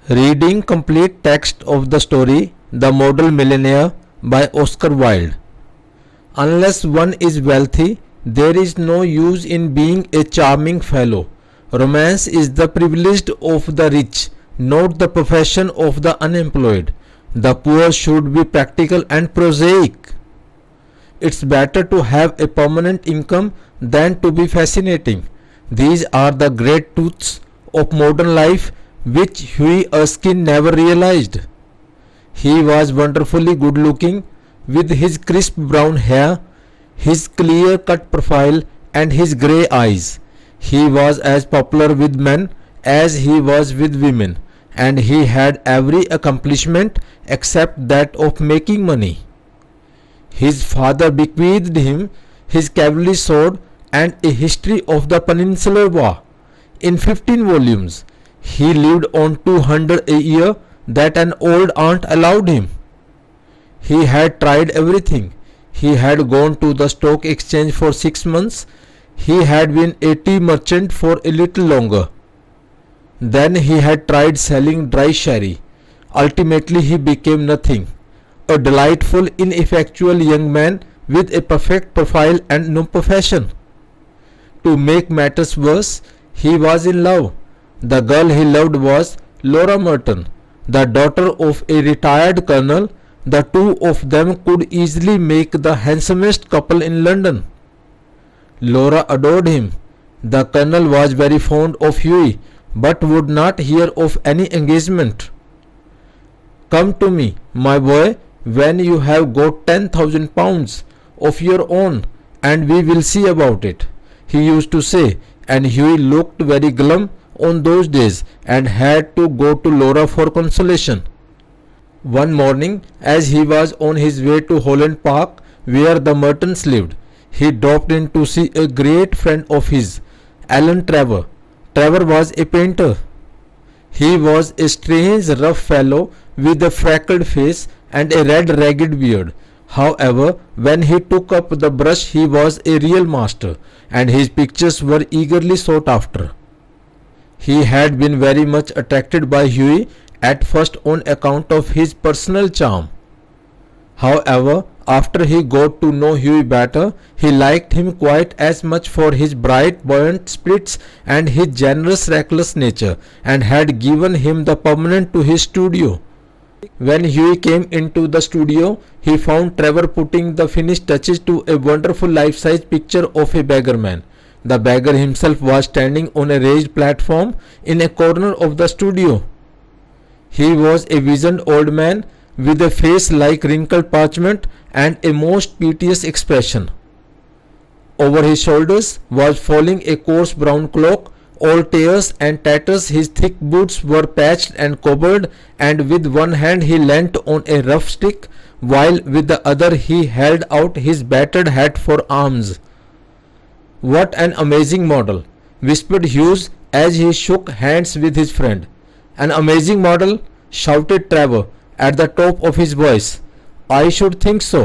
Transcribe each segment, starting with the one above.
Reading complete text of the story The Model Millionaire by Oscar Wilde. Unless one is wealthy, there is no use in being a charming fellow. Romance is the privilege of the rich, not the profession of the unemployed. The poor should be practical and prosaic. It's better to have a permanent income than to be fascinating. These are the great truths of modern life which Huey Erskine never realized. He was wonderfully good looking, with his crisp brown hair, his clear cut profile, and his grey eyes. He was as popular with men as he was with women, and he had every accomplishment except that of making money. His father bequeathed him his cavalry sword and a history of the Peninsular War in 15 volumes. He lived on 200 a year that an old aunt allowed him. He had tried everything. He had gone to the stock exchange for 6 months. He had been a tea merchant for a little longer. Then he had tried selling dry sherry. Ultimately he became nothing. A delightful, ineffectual young man with a perfect profile and no profession. To make matters worse, he was in love. The girl he loved was Laura Merton, the daughter of a retired colonel. The two of them could easily make the handsomest couple in London. Laura adored him. The colonel was very fond of Huey, but would not hear of any engagement. "Come to me, my boy, when you have got £10,000 of your own, and we will see about it," he used to say, and Huey looked very glum on those days and had to go to Laura for consolation. One morning, as he was on his way to Holland Park, where the Mertons lived, he dropped in to see a great friend of his, Alan Trevor. Trevor was a painter. He was a strange, rough fellow with a freckled face and a red, ragged beard. However, when he took up the brush, he was a real master, and his pictures were eagerly sought after. He had been very much attracted by Huey at first on account of his personal charm. However, after he got to know Huey better, he liked him quite as much for his bright, buoyant spirits and his generous, reckless nature, and had given him the permanent to his studio. When Huey came into the studio, he found Trevor putting the finished touches to a wonderful life-size picture of a beggar man. The beggar himself was standing on a raised platform in a corner of the studio. He was a wizened old man with a face like wrinkled parchment and a most piteous expression. Over his shoulders was falling a coarse brown cloak, all tears and tatters. His thick boots were patched and cobbled, and with one hand he leant on a rough stick, while with the other he held out his battered hat for arms. "What an amazing model!" whispered Hughes as he shook hands with his friend. "An amazing model?" shouted Trevor at the top of his voice. "I should think so.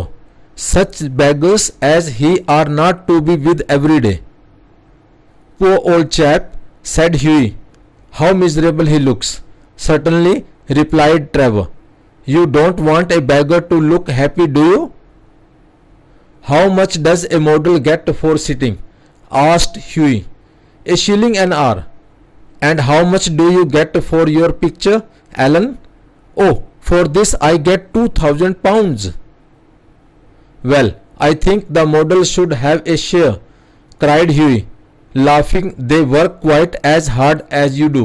Such beggars as he are not to be with every day." "Poor old chap," said Huey. "How miserable he looks." "Certainly," replied Trevor. "You don't want a beggar to look happy, do you?" "How much does a model get for sitting?" asked Huey. "A shilling an hour." "And how much do you get for your picture, Alan?" "Oh, for this I get £2,000. "Well, I think the model should have a share," cried Huey, laughing. "They work quite as hard as you do."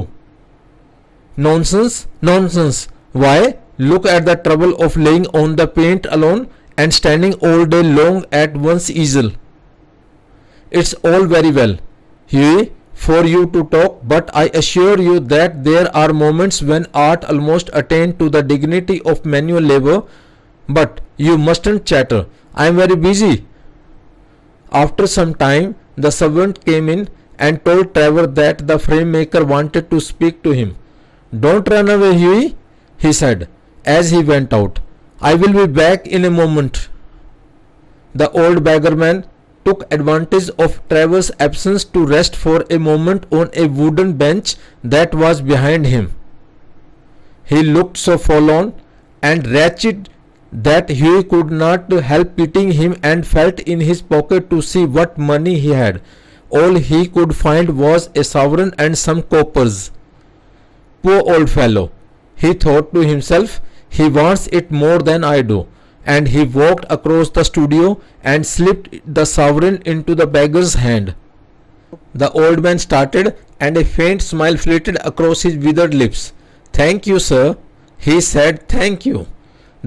"Nonsense, nonsense. Why, look at the trouble of laying on the paint alone and standing all day long at one's easel." "It's all very well, Huey, for you to talk, but I assure you that there are moments when art almost attains to the dignity of manual labor. But you mustn't chatter. I am very busy." After some time, the servant came in and told Trevor that the frame maker wanted to speak to him. "Don't run away, Huey," he said as he went out. "I will be back in a moment." The old beggarman took advantage of Trevor's absence to rest for a moment on a wooden bench that was behind him. He looked so forlorn and wretched that Huey could not help pitying him and felt in his pocket to see what money he had. All he could find was a sovereign and some coppers. Poor old fellow, he thought to himself, he wants it more than I do. And he walked across the studio and slipped the sovereign into the beggar's hand. The old man started, and a faint smile flitted across his withered lips. "Thank you, sir," he said. "Thank you."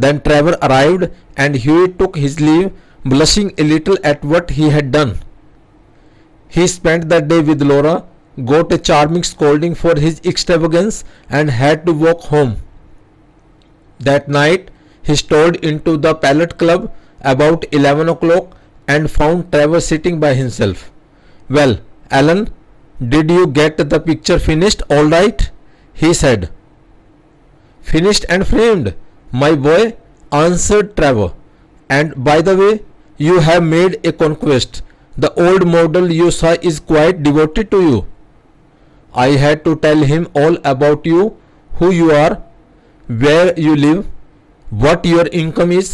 Then Trevor arrived, and Huey took his leave, blushing a little at what he had done. He spent the day with Laura, got a charming scolding for his extravagance, and had to walk home. That night he strolled into the Palette Club about 11 o'clock and found Trevor sitting by himself. "Well, Alan, did you get the picture finished all right?" he said. "Finished and framed, my boy," answered Trevor. "And by the way, you have made a conquest. The old model you saw is quite devoted to you." I had to tell him all about you, who you are, where you live, what your income is,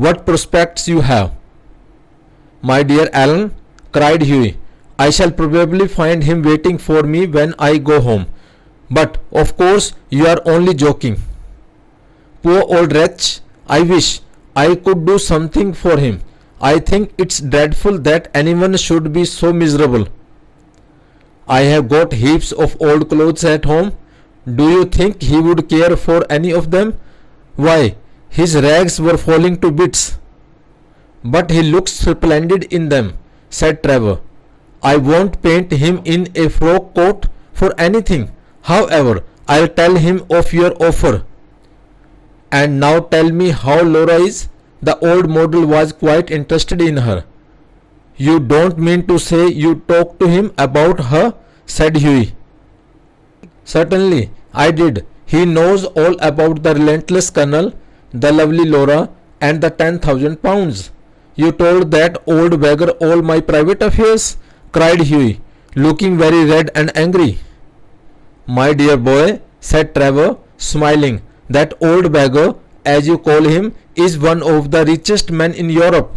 what prospects you have. "My dear Alan," cried Huey, "I shall probably find him waiting for me when I go home. But of course you are only joking." "Poor old wretch, I wish I could do something for him. I think it's dreadful that anyone should be so miserable. I have got heaps of old clothes at home. Do you think he would care for any of them? Why, his rags were falling to bits." "But he looks splendid in them," said Trevor. "I won't paint him in a frock coat for anything. However, I'll tell him of your offer. And now tell me how Laura is." The old model was quite interested in her. "You don't mean to say you talked to him about her?" said Huey. "Certainly I did. He knows all about the relentless Colonel, the lovely Laura, and the 10,000 pounds. You told that old beggar all my private affairs?" cried Huey, looking very red and angry. "My dear boy," said Trevor, smiling, "that old beggar, as you call him, is one of the richest men in Europe.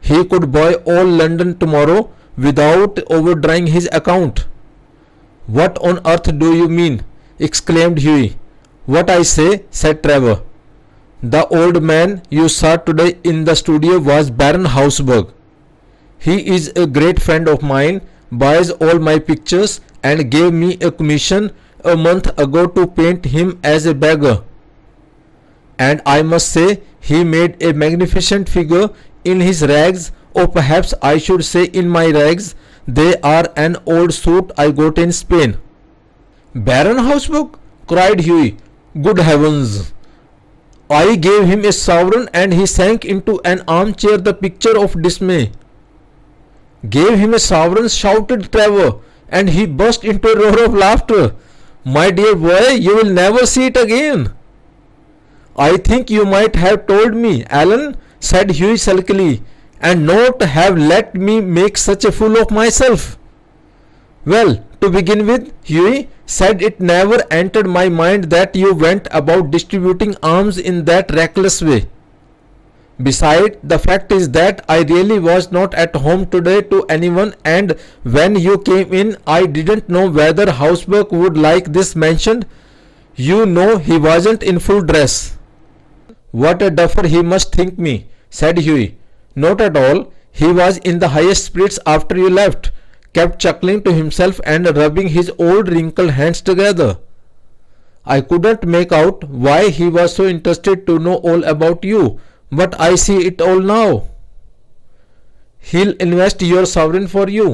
He could buy all London tomorrow without overdrawing his account." "What on earth do you mean?" exclaimed Huey. "What I say," said Trevor. "The old man you saw today in the studio was Baron Hausberg. He is a great friend of mine, buys all my pictures, and gave me a commission a month ago to paint him as a beggar. And I must say he made a magnificent figure in his rags, or perhaps I should say in my rags. They are an old suit I got in Spain." "Baron Hausberg?" cried Huey. "Good heavens! I gave him a sovereign and he sank into an armchair, the picture of dismay." "Gave him a sovereign?" shouted Trevor, and he burst into a roar of laughter. "My dear boy, you will never see it again." "I think you might have told me, Alan," said Huey sulkily, "and not have let me make such a fool of myself." "Well, to begin with, Huey," said, "it never entered my mind that you went about distributing arms in that reckless way. Besides, the fact is that I really was not at home today to anyone, and when you came in I didn't know whether Hausberg would like this mentioned. You know he wasn't in full dress." "What a duffer he must think me," said Huey. "Not at all. He was in the highest spirits after you left, kept chuckling to himself and rubbing his old wrinkled hands together. I couldn't make out why he was so interested to know all about you, but I see it all now. He'll invest your sovereign for you,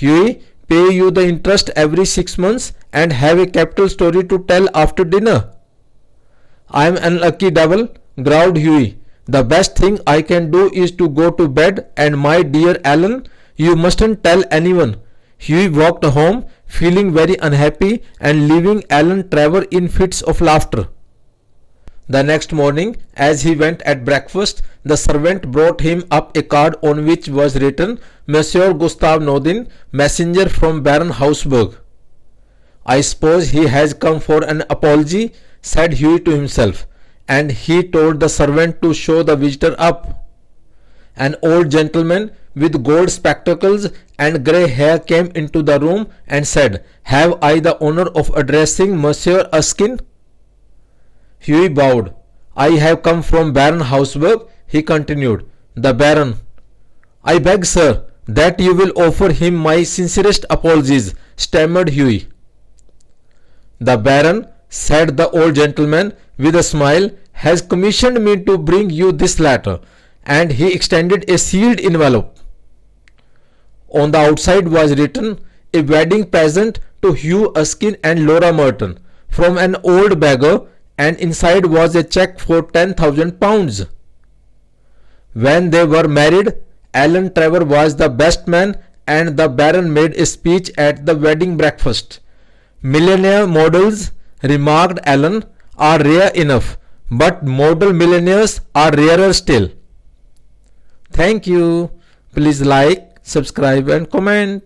Huey, pay you the interest every 6 months, and have a capital story to tell after dinner." "I'm an unlucky devil," growled Huey. "The best thing I can do is to go to bed, and my dear Alan, you mustn't tell anyone." Huey walked home, feeling very unhappy and leaving Alan Trevor in fits of laughter. The next morning, as he went at breakfast, the servant brought him up a card on which was written, "Monsieur Gustave Nodin, messenger from Baron Hausberg." I suppose he has come for an apology, said Hughie to himself, and he told the servant to show the visitor up. An old gentleman with gold spectacles and grey hair came into the room and said, "Have I the honour of addressing Monsieur Erskine?" Hughie bowed. "I have come from Baron Hausberg," he continued. "The Baron." "I beg, sir, that you will offer him my sincerest apologies," stammered Hughie. "The Baron," said the old gentleman with a smile, "has commissioned me to bring you this letter," and he extended a sealed envelope. On the outside was written, "A wedding present to Hugh Erskine and Laura Merton from an old beggar," and inside was a cheque for £10,000. When they were married, Alan Trevor was the best man, and the Baron made a speech at the wedding breakfast. "Millionaire models," remarked Alan, "are rare enough, but model millionaires are rarer still." Thank you. Please like, subscribe and comment.